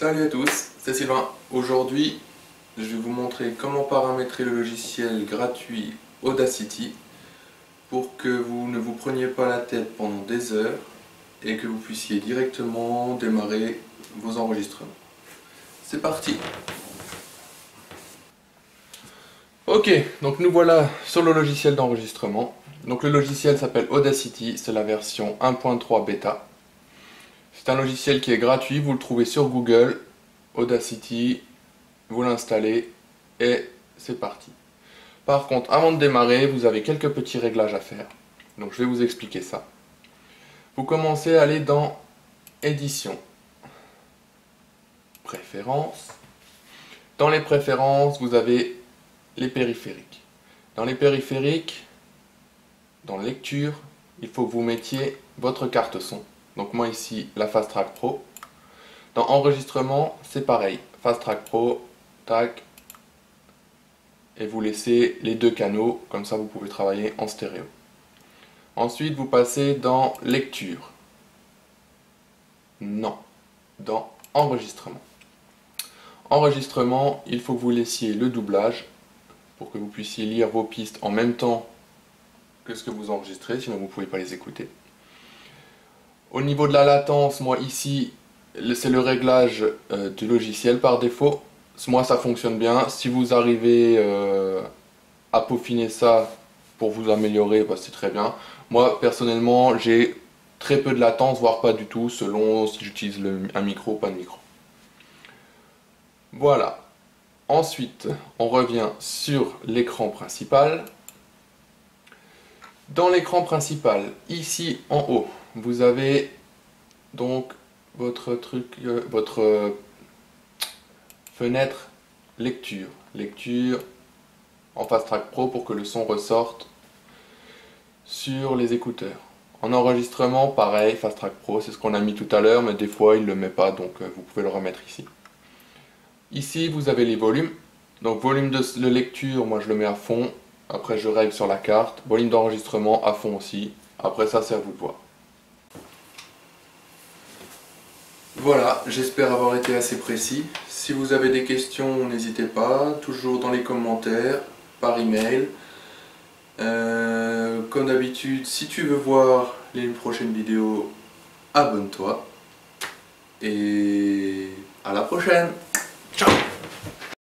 Salut à tous, c'est Sylvain. Aujourd'hui, je vais vous montrer comment paramétrer le logiciel gratuit Audacity pour que vous ne vous preniez pas la tête pendant des heures et que vous puissiez directement démarrer vos enregistrements. C'est parti! Ok, donc nous voilà sur le logiciel d'enregistrement. Donc le logiciel s'appelle Audacity, c'est la version 1.3 bêta. C'est un logiciel qui est gratuit, vous le trouvez sur Google, Audacity, vous l'installez et c'est parti. Par contre, avant de démarrer, vous avez quelques petits réglages à faire. Donc je vais vous expliquer ça. Vous commencez à aller dans Édition, Préférences. Dans les préférences, vous avez les périphériques. Dans les périphériques, dans Lecture, il faut que vous mettiez votre carte son. Donc moi ici, la Fast Track Pro. Dans Enregistrement, c'est pareil. Fast Track Pro, tac. Et vous laissez les deux canaux, comme ça vous pouvez travailler en stéréo. Ensuite, vous passez dans Lecture. Non, dans Enregistrement. Enregistrement, il faut que vous laissiez le doublage pour que vous puissiez lire vos pistes en même temps que ce que vous enregistrez, sinon vous ne pouvez pas les écouter. Au niveau de la latence, moi ici, c'est le réglage du logiciel par défaut. Moi ça fonctionne bien. Si vous arrivez à peaufiner ça pour vous améliorer, bah, c'est très bien. Moi personnellement, j'ai très peu de latence, voire pas du tout, selon si j'utilise un micro ou pas de micro. Voilà. Ensuite, on revient sur l'écran principal. Dans l'écran principal, ici en haut, vous avez donc votre fenêtre lecture. Lecture en Fast Track Pro pour que le son ressorte sur les écouteurs. En enregistrement, pareil, Fast Track Pro, c'est ce qu'on a mis tout à l'heure, mais des fois il ne le met pas, donc vous pouvez le remettre ici. Ici, vous avez les volumes. Donc volume de lecture, moi je le mets à fond. Après je règle sur la carte. Volume d'enregistrement à fond aussi. Après ça, c'est à vous de voir. Voilà, j'espère avoir été assez précis. Si vous avez des questions, n'hésitez pas. Toujours dans les commentaires, par email. Comme d'habitude, si tu veux voir les prochaines vidéos, abonne-toi. Et à la prochaine. Ciao!